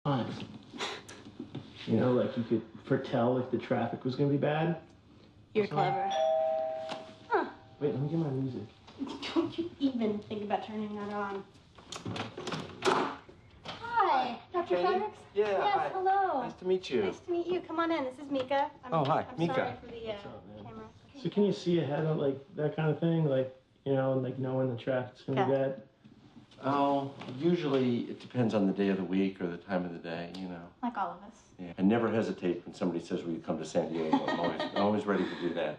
Fine. You know, like you could foretell if the traffic was gonna be bad. You're clever. Huh. Wait, let me get my music. Don't you even think about turning that on. Hi, Dr. Fredericks? Yeah, yes, hi. Hello. Nice to meet you. Nice to meet you. Come on in. This is Mika. Oh, hi, I'm Mika. sorry for the What's up, man? camera. So can you see ahead of like that kind of thing? Like, you know, like knowing the traffic's gonna be bad? Oh, usually it depends on the day of the week or the time of the day, you know. Like all of us. Yeah. I never hesitate when somebody says, will you come to San Diego? I'm always ready to do that.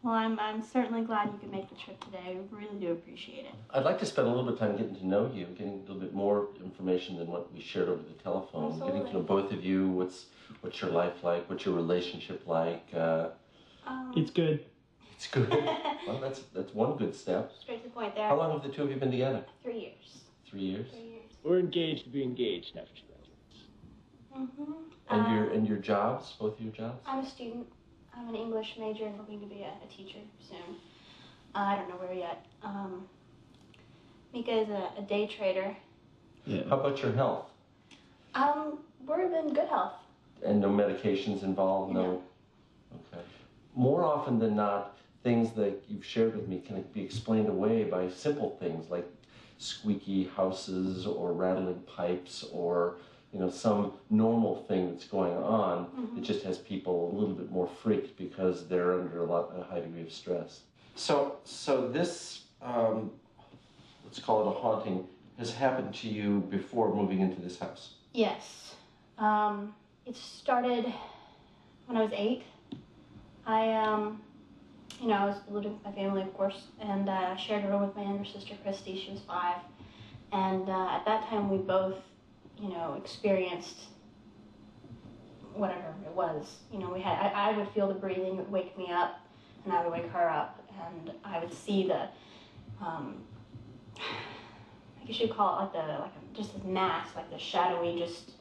Well, I'm certainly glad you could make the trip today. I really do appreciate it. I'd like to spend a little bit of time getting to know you, getting a little bit more information than what we shared over the telephone. Absolutely. Getting to know both of you, what's your life like, what's your relationship like. It's good. It's good. Well, that's one good step. Straight to the point there. How long have the two of you been together? 3 years. 3 years? 3 years. We're engaged to be engaged after she graduates. Mm-hmm. And your jobs, both of your jobs? I'm a student. I'm an English major and hoping to be a teacher soon. I don't know where yet. Mika is a day trader. Yeah. How about your health? We're in good health. And no medications involved? No. Okay. More often than not, things that you've shared with me can be explained away by simple things like squeaky houses or rattling pipes or, you know, some normal thing that's going on that just has people a little bit more freaked because they're under a high degree of stress. So this, let's call it a haunting, has happened to you before moving into this house? Yes. It started when I was 8. I was living with my family, of course, and I shared a room with my younger sister, Christy. She was 5. And at that time, we both, experienced whatever it was. I would feel the breathing, it would wake me up, and I would wake her up, and I would see the, I guess you'd call it just this mass, like the shadowy just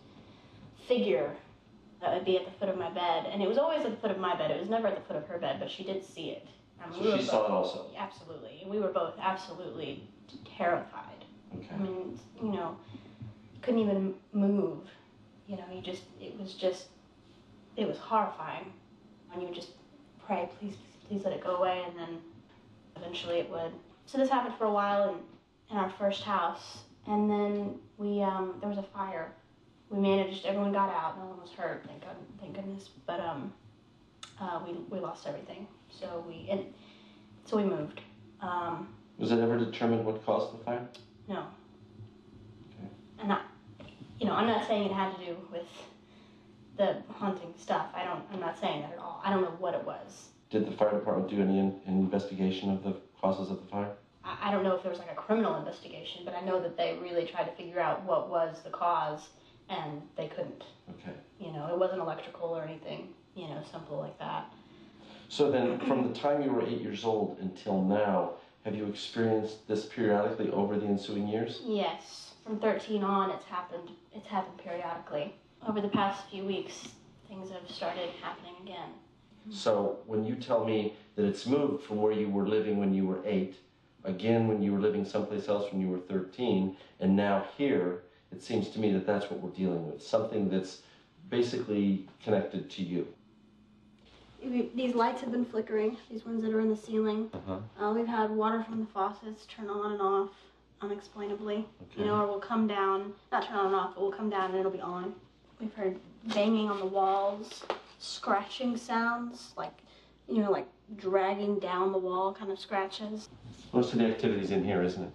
figure that would be at the foot of my bed. And it was always at the foot of my bed. It was never at the foot of her bed, but she did see it. So she saw it also? Absolutely. And we were both absolutely terrified. Okay. I mean, couldn't even move. It was horrifying. And you would just pray, please, please let it go away, and then eventually it would. So this happened for a while in our first house, and then there was a fire. We managed, everyone got out, no one was hurt, thank goodness, but we lost everything. So we moved. Was it ever determined what caused the fire? No. Okay. And I'm not saying it had to do with the haunting stuff. I'm not saying that at all. I don't know what it was. Did the fire department do any investigation of the causes of the fire? I don't know if there was like a criminal investigation, but I know that they really tried to figure out what was the cause, and they couldn't. Okay. It wasn't electrical or anything, simple like that. So then, from the time you were 8 years old until now, have you experienced this periodically over the ensuing years? Yes. From 13 on, it's happened periodically. Over the past few weeks, things have started happening again. So when you tell me that it's moved from where you were living when you were 8, again when you were living someplace else when you were 13, and now here, it seems to me that that's what we're dealing with, something that's basically connected to you. These lights have been flickering, these ones that are in the ceiling. We've had water from the faucets turn on and off unexplainably. Okay. Or we'll come down, not turn on and off, but we'll come down and it'll be on. We've heard banging on the walls, scratching sounds, like dragging down the wall kind of scratches. Most of the activity's in here, isn't it?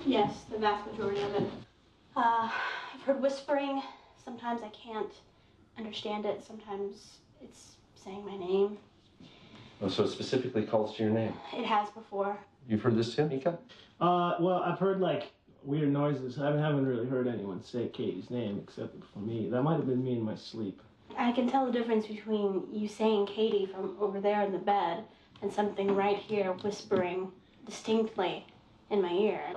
Yes, the vast majority of it. I've heard whispering. Sometimes I can't understand it. Sometimes it's saying my name. Oh, so it specifically calls to your name? It has before. You've heard this too, Mika? Well, I've heard like weird noises. I haven't really heard anyone say Katie's name except for me. That might have been me in my sleep. I can tell the difference between you saying Katie from over there in the bed and something right here whispering distinctly in my ear.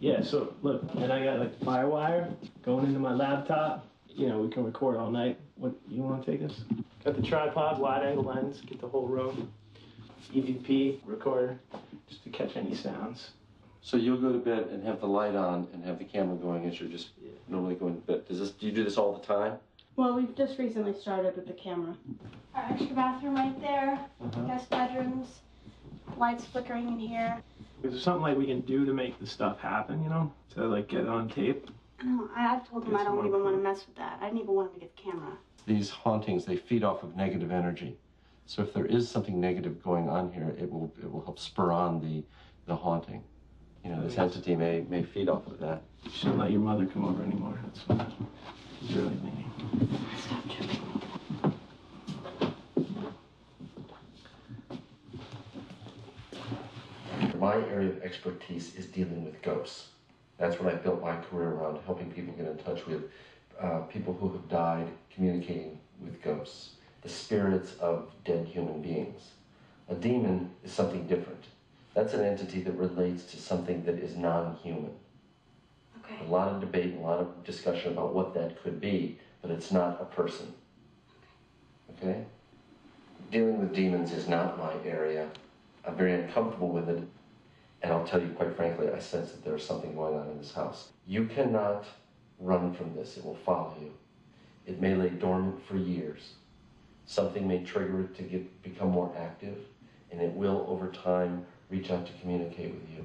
Yeah, so look, and I got like firewire going into my laptop. We can record all night. What, you want to take this? Got the tripod, wide angle lens, get the whole room. EVP recorder, just to catch any sounds. So you'll go to bed and have the light on and have the camera going as you're just... Yeah. normally go into bed. Do you do this all the time? Well, we've just recently started with the camera. Our extra bathroom right there, guest bedrooms, lights flickering in here. Is there something like we can do to make the stuff happen, you know? To like get it on tape? No, I've told him I don't even want to mess with that. I didn't even want him to get the camera. These hauntings, they feed off of negative energy. So if there is something negative going on here, it will help spur on the haunting. You know, this entity may feed off of that. You shouldn't let your mother come over anymore. That's what it's really meaning. Stop tripping. My area of expertise is dealing with ghosts. That's what I built my career around, helping people get in touch with people who have died, communicating with ghosts, the spirits of dead human beings. A demon is something different. That's an entity that relates to something that is non-human. Okay. A lot of debate, a lot of discussion about what that could be, but it's not a person. Okay? Dealing with demons is not my area. I'm very uncomfortable with it. And I'll tell you quite frankly, I sense that there's something going on in this house. You cannot run from this. It will follow you. It may lay dormant for years. Something may trigger it to become more active, and it will, over time, reach out to communicate with you.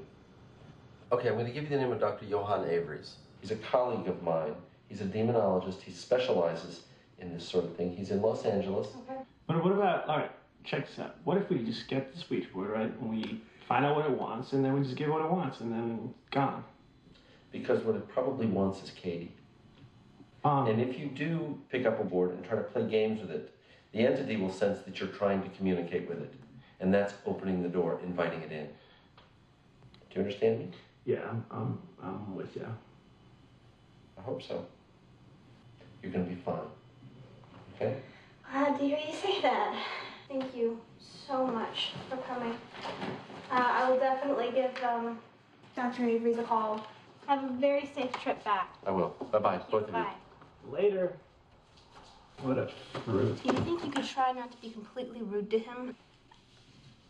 Okay, I'm going to give you the name of Dr. Johann Avery's. He's a colleague of mine. He's a demonologist. He specializes in this sort of thing. He's in Los Angeles. Okay. But what about, all right, check this out. What if we just get the switchboard, right, and we find out what it wants, and then we just give it what it wants, and then gone? Because what it probably wants is Katie. And if you do pick up a board and try to play games with it, the entity will sense that you're trying to communicate with it. And that's opening the door, inviting it in. Do you understand me? Yeah, I'm with you. I hope so. You're going to be fine. Okay? Glad to hear you say that. Thank you so much for coming. I will definitely give Dr. Avery's a call. Have a very safe trip back. I will. Bye-bye, both of you. Bye. Later. What a fruit. Do you think you could try not to be completely rude to him?